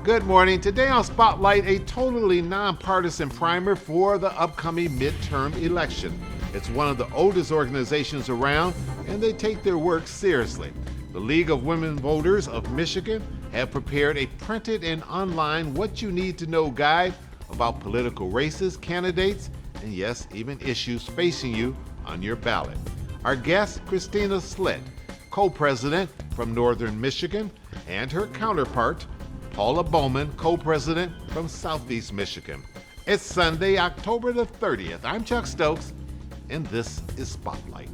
Good morning. Today on Spotlight, a totally nonpartisan primer for the upcoming midterm election. It's one of the oldest organizations around, and they take their work seriously. The League of Women Voters of Michigan have prepared a printed and online What You Need to Know guide about political races, candidates, and yes, even issues facing you on your ballot. Our guest, Christina Slitt, co-president from Northern Michigan, and her counterpart, Paula Bowman, co-president from Southeast Michigan. It's Sunday, October the 30th. I'm Chuck Stokes, and this is Spotlight.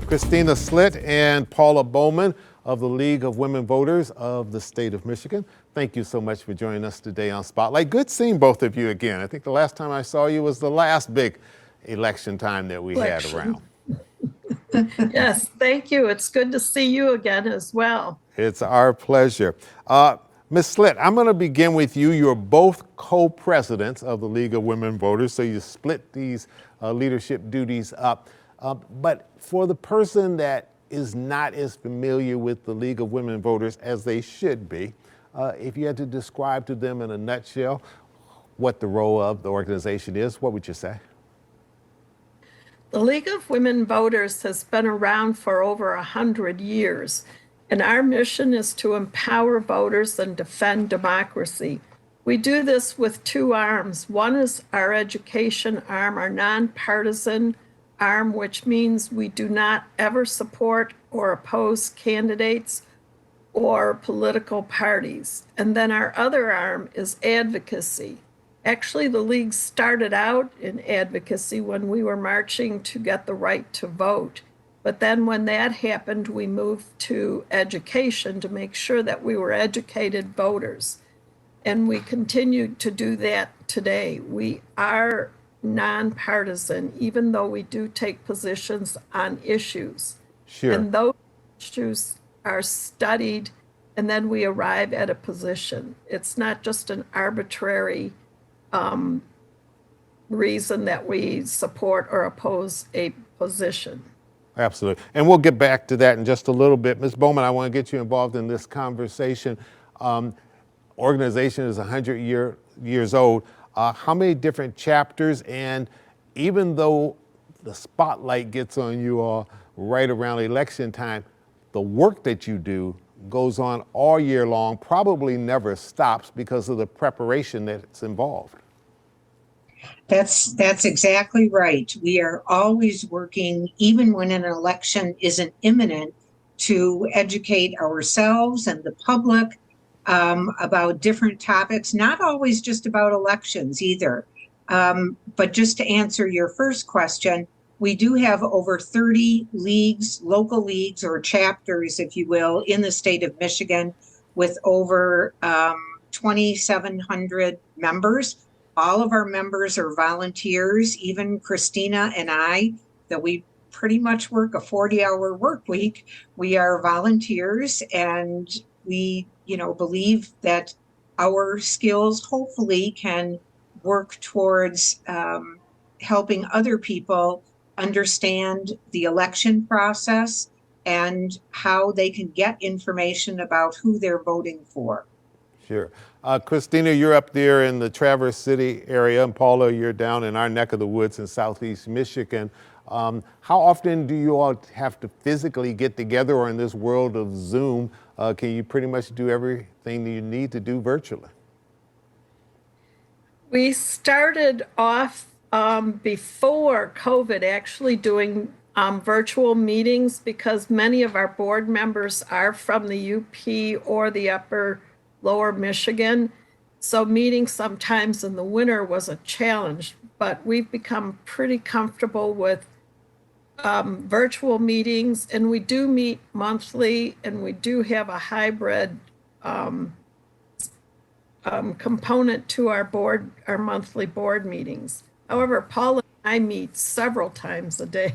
Christina Slitt and Paula Bowman of the League of Women Voters of the state of Michigan. Thank you so much for joining us today on Spotlight. Good seeing both of you again. I think the last time I saw you was the last big election time that we had around. Yes, thank you. It's good to see you again as well. It's our pleasure. Ms. Slitt, I'm going to begin with you. You're both co-presidents of the League of Women Voters, so you split these leadership duties up. But for the person that is not as familiar with the League of Women Voters as they should be, if you had to describe to them in a nutshell what the role of the organization is, what would you say? The League of Women Voters has been around for over 100 years, and our mission is to empower voters and defend democracy. We do this with two arms. One is our education arm, our nonpartisan arm, which means we do not ever support or oppose candidates or political parties. And then our other arm is advocacy. Actually, the League started out in advocacy when we were marching to get the right to vote. But then when that happened, we moved to education to make sure that we were educated voters. And we continue to do that today. We are nonpartisan, even though we do take positions on issues. Sure. And those issues are studied, and then we arrive at a position. It's not just an arbitrary reason that we support or oppose a position. Absolutely. And we'll get back to that in just a little bit. Ms. Bowman, I want to get you involved in this conversation. Organization is 100 years old. How many different chapters? And even though the spotlight gets on you all right around election time, the work that you do goes on all year long, probably never stops because of the preparation that's involved. That's exactly right. We are always working, even when an election isn't imminent, to educate ourselves and the public about different topics, not always just about elections either. But just to answer your first question, we do have over 30 leagues, local leagues or chapters, if you will, in the state of Michigan with over 2,700 members. All of our members are volunteers, even Christina and I, that we pretty much work a 40-hour work week. We are volunteers, and we, believe that our skills hopefully can work towards helping other people understand the election process and how they can get information about who they're voting for. Sure. Christina, you're up there in the Traverse City area, and Paula, you're down in our neck of the woods in Southeast Michigan. How often do you all have to physically get together, or in this world of Zoom, can you pretty much do everything that you need to do virtually? We started off before COVID actually doing virtual meetings because many of our board members are from the UP or the lower Michigan. So meeting sometimes in the winter was a challenge, but we've become pretty comfortable with virtual meetings, and we do meet monthly, and we do have a hybrid component to our monthly board meetings. However, Paula and I meet several times a day.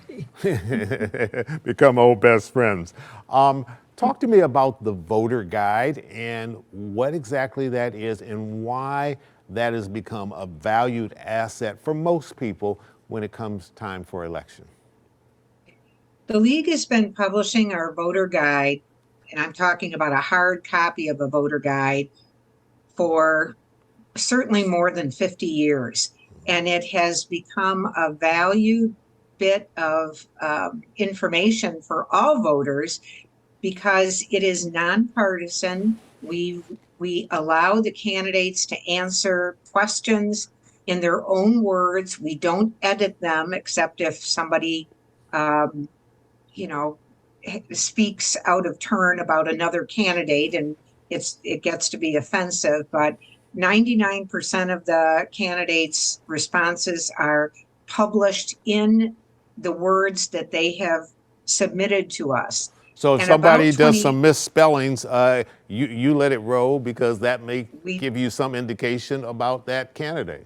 Become old best friends. Talk to me about the voter guide and what exactly that is and why that has become a valued asset for most people when it comes time for election. The League has been publishing our voter guide, and I'm talking about a hard copy of a voter guide, for certainly more than 50 years. And it has become a valued bit of information for all voters because it is nonpartisan. We allow the candidates to answer questions in their own words. We don't edit them except if somebody, you know, speaks out of turn about another candidate and it gets to be offensive. But 99% of the candidates' responses are published in the words that they have submitted to us. So if And somebody about does 20 some misspellings, you let it roll because that may We- give you some indication about that candidate.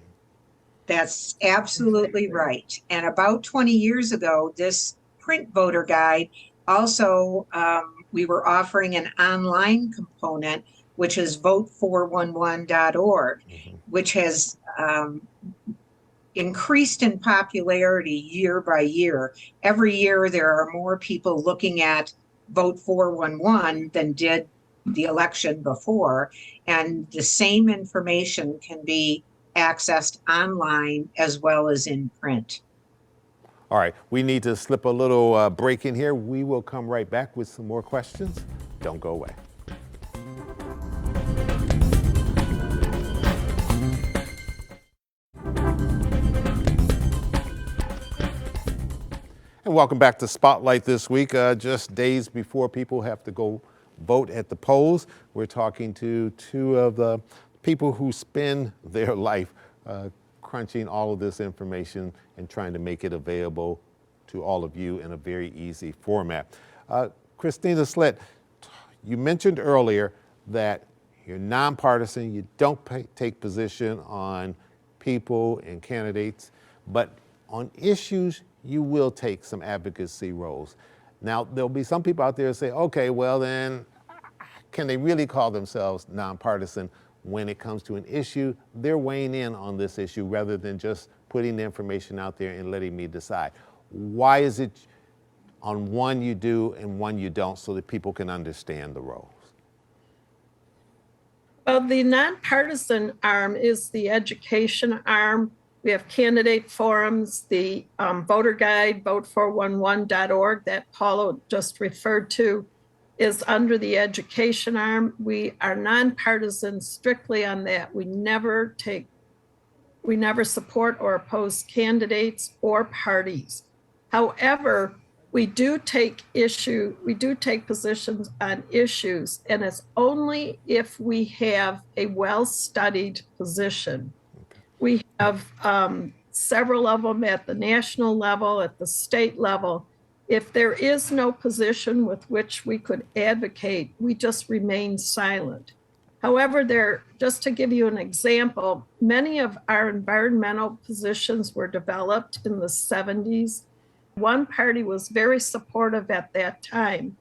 That's absolutely right. And about 20 years ago, this print voter guide also, we were offering an online component, which is vote411.org, which has increased in popularity year by year. Every year, there are more people looking at Vote 411 than did the election before. And the same information can be accessed online as well as in print. All right, we need to slip a little break in here. We will come right back with some more questions. Don't go away. And welcome back to Spotlight this week. Just days before people have to go vote at the polls, we're talking to two of the people who spend their life crunching all of this information and trying to make it available to all of you in a very easy format. Christina Slett, you mentioned earlier that you're nonpartisan, you don't take position on people and candidates, but on issues, you will take some advocacy roles. Now, there'll be some people out there who say, okay, well then, can they really call themselves nonpartisan when it comes to an issue? They're weighing in on this issue rather than just putting the information out there and letting me decide. Why is it on one you do and one you don't so that people can understand the roles? Well, the nonpartisan arm is the education arm. We have candidate forums, the voter guide, vote411.org that Paula just referred to is under the education arm. We are nonpartisan strictly on that. We never support or oppose candidates or parties. However, we do take positions on issues, and it's only if we have a well-studied position. We have several of them at the national level, at the state level. If there is no position with which we could advocate, we just remain silent. However, just to give you an example, many of our environmental positions were developed in the 70s. One party was very supportive at that time,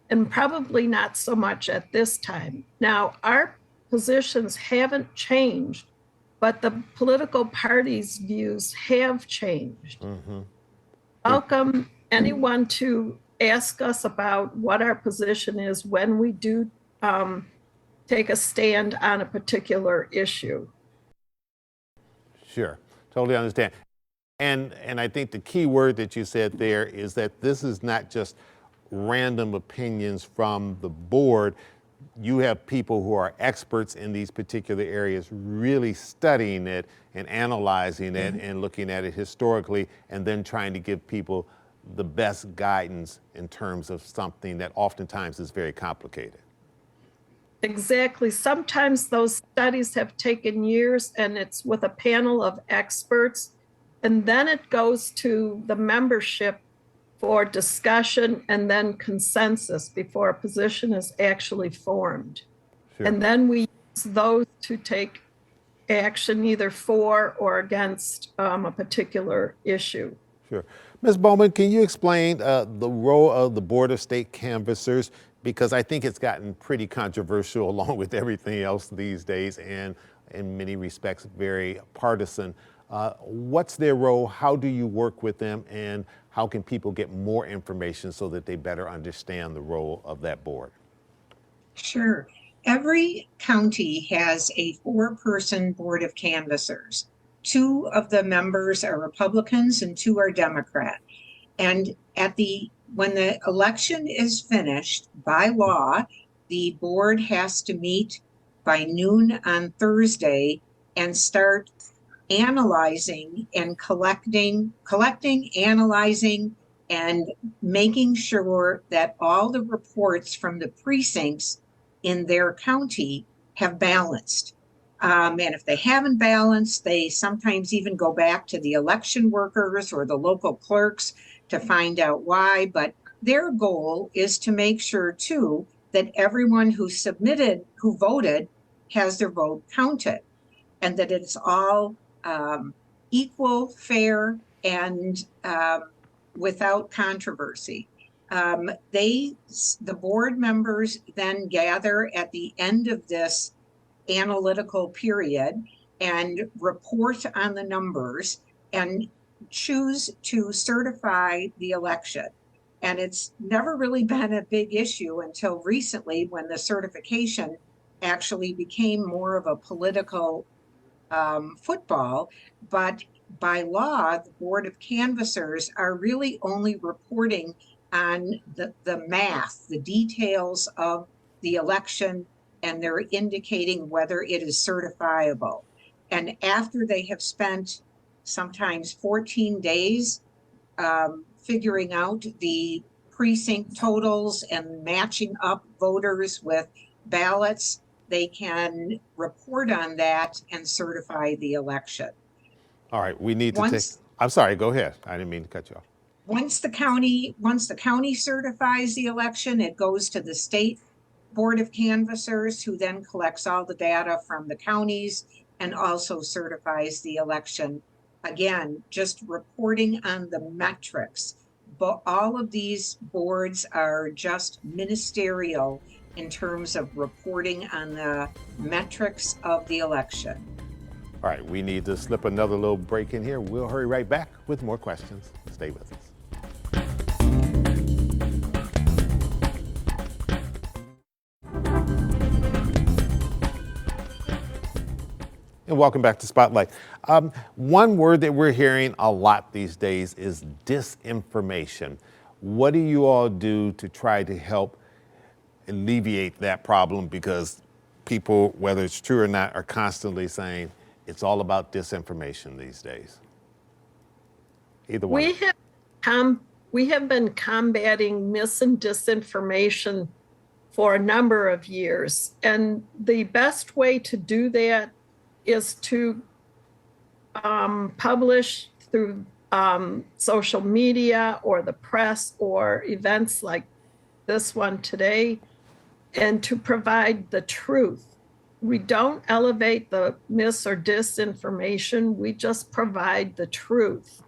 and probably not so much at this time. Now, our positions haven't changed, but the political parties' views have changed. Mm-hmm. Welcome anyone to ask us about what our position is when we do take a stand on a particular issue. Sure, totally understand. And I think the key word that you said there is that this is not just random opinions from the board. You have people who are experts in these particular areas really studying it and analyzing it and looking at it historically and then trying to give people the best guidance in terms of something that oftentimes is very complicated. Exactly. Sometimes those studies have taken years and it's with a panel of experts, and then it goes to the membership for discussion and then consensus before a position is actually formed. Sure. And then we use those to take action either for or against a particular issue. Sure. Ms. Bowman, can you explain the role of the Board of State Canvassers? Because I think it's gotten pretty controversial along with everything else these days and in many respects very partisan. What's their role? How do you work with them? And how can people get more information so that they better understand the role of that board? Sure. Every county has a 4-person board of canvassers. 2 of the members are Republicans and 2 are Democrat. And when the election is finished, by law, the board has to meet by noon on Thursday and start analyzing and collecting, analyzing, and making sure that all the reports from the precincts in their county have balanced. And if they haven't balanced, they sometimes even go back to the election workers or the local clerks to find out why. But their goal is to make sure, too, that everyone who voted, has their vote counted, and that it's all equal, fair, and without controversy. The board members then gather at the end of this analytical period and report on the numbers and choose to certify the election. And it's never really been a big issue until recently, when the certification actually became more of a political football. But by law, the board of canvassers are really only reporting on the math, the details of the election, and they're indicating whether it is certifiable. And after they have spent sometimes 14 days figuring out the precinct totals and matching up voters with ballots, they can report on that and certify the election. All right, we need to I'm sorry, go ahead. I didn't mean to cut you off. Once the county certifies the election, it goes to the state board of canvassers, who then collects all the data from the counties and also certifies the election. Again, just reporting on the metrics. But all of these boards are just ministerial in terms of reporting on the metrics of the election. All right, we need to slip another little break in here. We'll hurry right back with more questions. Stay with us. And welcome back to Spotlight. One word that we're hearing a lot these days is disinformation. What do you all do to try to help alleviate that problem? Because people, whether it's true or not, are constantly saying it's all about disinformation these days. Either one. We have been combating mis and disinformation for a number of years, and the best way to do that is to publish through social media or the press or events like this one today, and to provide the truth. We don't elevate the mis or disinformation, we just provide the truth.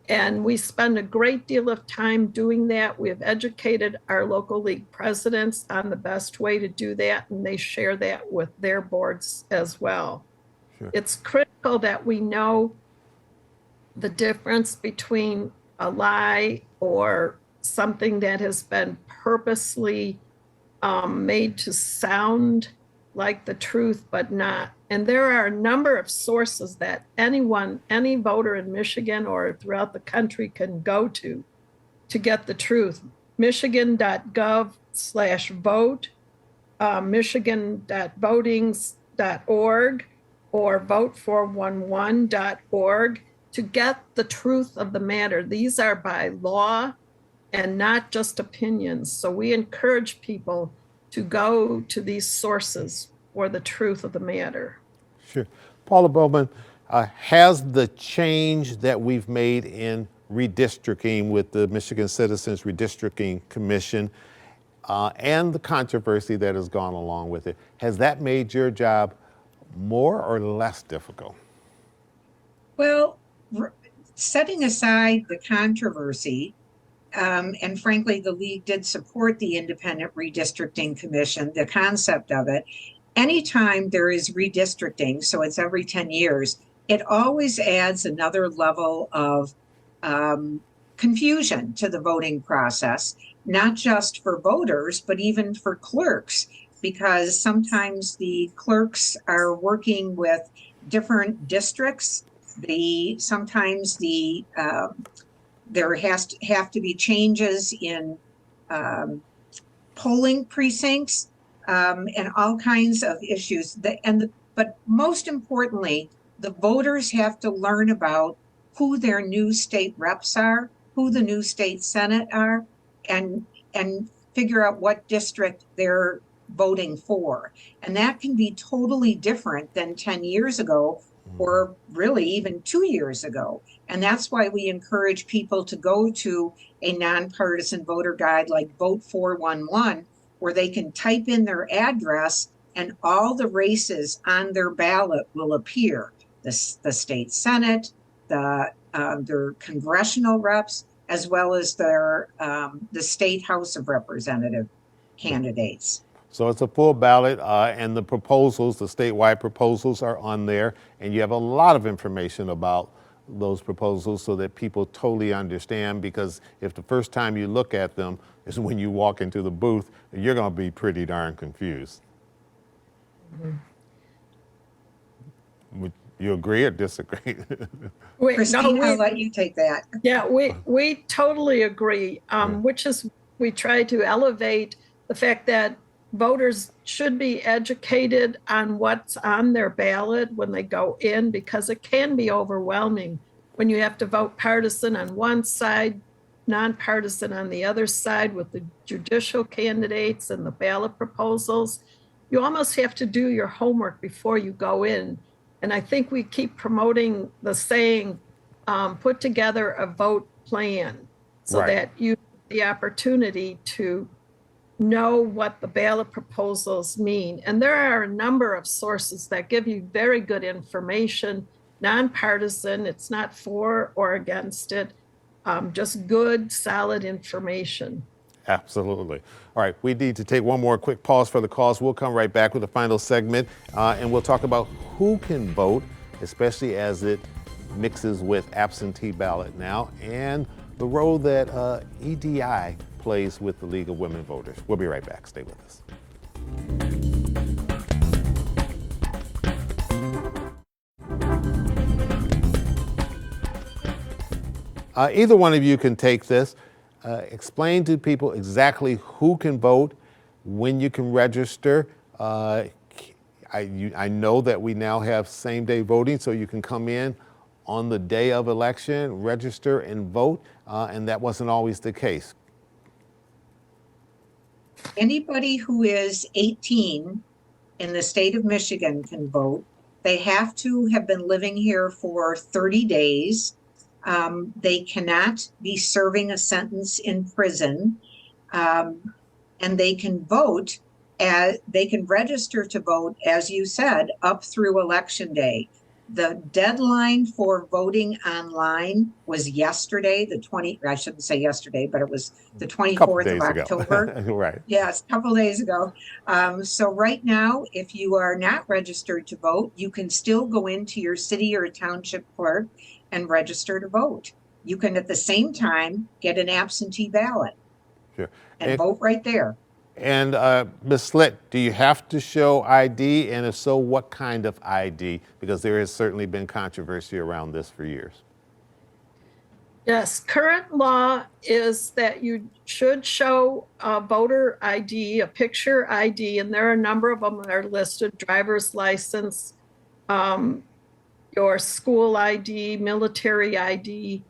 And we spend a great deal of time doing that. We have educated our local league presidents on the best way to do that, and they share that with their boards as well. Sure. It's critical that we know the difference between a lie or something that has been purposely made to sound like the truth, but not. And there are a number of sources that any voter in Michigan or throughout the country can go to get the truth. Michigan.gov/vote, michigan.votings.org, or vote411.org to get the truth of the matter. These are by law and not just opinions. So we encourage people to go to these sources for the truth of the matter. Sure. Paula Bowman, has the change that we've made in redistricting with the Michigan Citizens Redistricting Commission and the controversy that has gone along with it, has that made your job more or less difficult? Well, setting aside the controversy, and frankly, the league did support the Independent Redistricting Commission, the concept of it. Anytime there is redistricting, so it's every 10 years, it always adds another level of confusion to the voting process, not just for voters, but even for clerks, because sometimes the clerks are working with different districts. Sometimes there have to be changes in polling precincts, and all kinds of issues. But most importantly, the voters have to learn about who their new state reps are, who the new state senate are, and figure out what district they're voting for. And that can be totally different than 10 years ago, or really even 2 years ago. And that's why we encourage people to go to a nonpartisan voter guide like Vote 411, where they can type in their address and all the races on their ballot will appear. The state senate, their congressional reps, as well as the state House of Representative candidates. So it's a full ballot, and the proposals, the statewide proposals, are on there, and you have a lot of information about those proposals so that people totally understand, because if the first time you look at them is when you walk into the booth, you're going to be pretty darn confused. Mm-hmm. Would you agree or disagree? Christine, I'll let you take that. Yeah, we totally agree, which is we try to elevate the fact that voters should be educated on what's on their ballot when they go in, because it can be overwhelming when you have to vote partisan on one side, nonpartisan on the other side, with the judicial candidates and the ballot proposals. You almost have to do your homework before you go in. And I think we keep promoting the saying, put together a vote plan, so that you have the opportunity to know what the ballot proposals mean. And there are a number of sources that give you very good information, nonpartisan. It's not for or against it, just good, solid information. Absolutely. All right, we need to take one more quick pause for the cause. We'll come right back with the final segment, and we'll talk about who can vote, especially as it mixes with absentee ballot now, and the role that EDI plays with the League of Women Voters. We'll be right back. Stay with us. Either one of you can take this. Explain to people exactly who can vote, when you can register. I know that we now have same-day voting, so you can come in on the day of election, register and vote, and that wasn't always the case. Anybody who is 18 in the state of Michigan can vote. They have to have been living here for 30 days. They cannot be serving a sentence in prison, and they can vote. They can register to vote, as you said, up through Election Day. The deadline for voting online was yesterday, I shouldn't say yesterday, but it was the 24th of October. Right. Yes, a couple days ago. So right now, if you are not registered to vote, you can still go into your city or township clerk and register to vote. You can at the same time get an absentee ballot. Sure. And vote right there. And Ms. Slitt, do you have to show ID? And if so, what kind of ID? Because there has certainly been controversy around this for years. Yes, current law is that you should show a voter ID, a picture ID, and there are a number of them that are listed: driver's license, your school ID, military ID.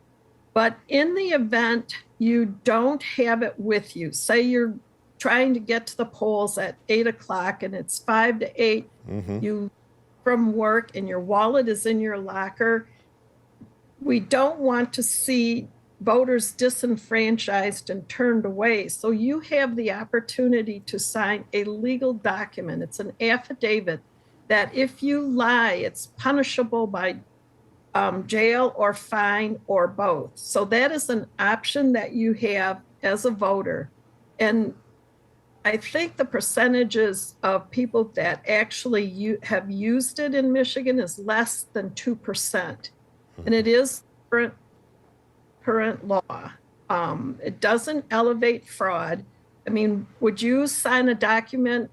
But in the event you don't have it with you, say you're trying to get to the polls at 8 o'clock and it's 5 to 8, you from work and your wallet is in your locker, we don't want to see voters disenfranchised and turned away. So you have the opportunity to sign a legal document. It's an affidavit that if you lie, it's punishable by jail or fine or both. So that is an option that you have as a voter. And I think the percentages of people that actually have used it in Michigan is less than 2%. And it is current law. It doesn't elevate fraud. I mean, would you sign a document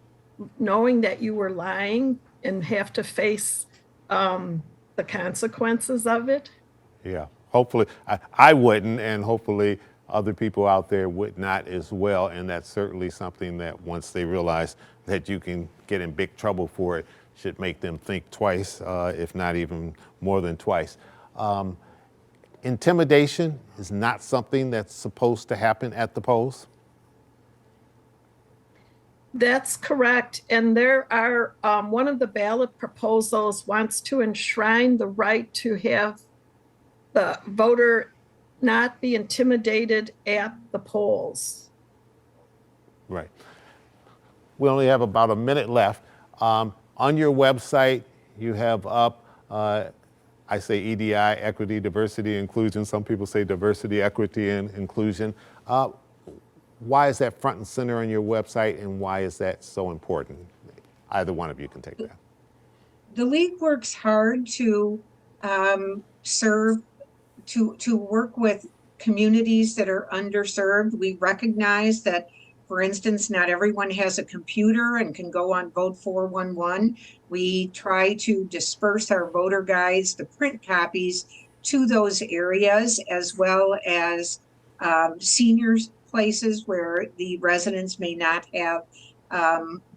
knowing that you were lying and have to face the consequences of it? Yeah, hopefully I wouldn't, and hopefully other people out there would not as well. And that's certainly something that once they realize that you can get in big trouble for it, should make them think twice, if not even more than twice. Intimidation is not something that's supposed to happen at the polls. That's correct. And there are, one of the ballot proposals wants to enshrine the right to have the voter not be intimidated at the polls. Right. We only have about a minute left. On your website, you have up, I say EDI, equity, diversity, inclusion. Some people say diversity, equity, and inclusion. Why is that front and center on your website, and why is that so important? Either one of you can take that. The League works hard to to work with communities that are underserved. We recognize that, for instance, not everyone has a computer and can go on Vote 411. We try to disperse our voter guides, the print copies, to those areas, as well as seniors places where the residents may not have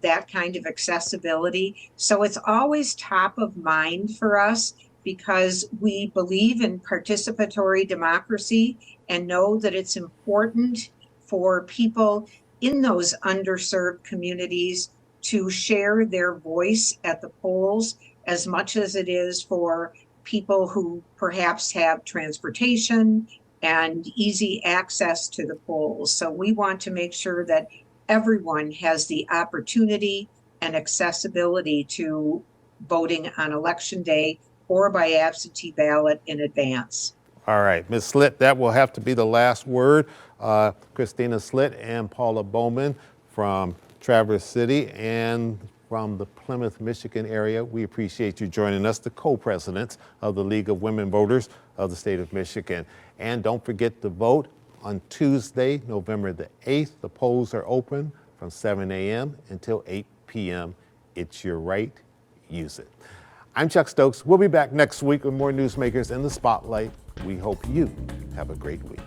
that kind of accessibility. So it's always top of mind for us, because we believe in participatory democracy and know that it's important for people in those underserved communities to share their voice at the polls as much as it is for people who perhaps have transportation and easy access to the polls. So we want to make sure that everyone has the opportunity and accessibility to voting on Election Day or by absentee ballot in advance. All right, Ms. Slitt, that will have to be the last word. Christina Slitt and Paula Bowman from Traverse City and from the Plymouth, Michigan area, we appreciate you joining us, the co-presidents of the League of Women Voters of the state of Michigan. And don't forget to vote on Tuesday, November the 8th. The polls are open from 7 a.m. until 8 p.m. It's your right, use it. I'm Chuck Stokes. We'll be back next week with more Newsmakers in the Spotlight. We hope you have a great week.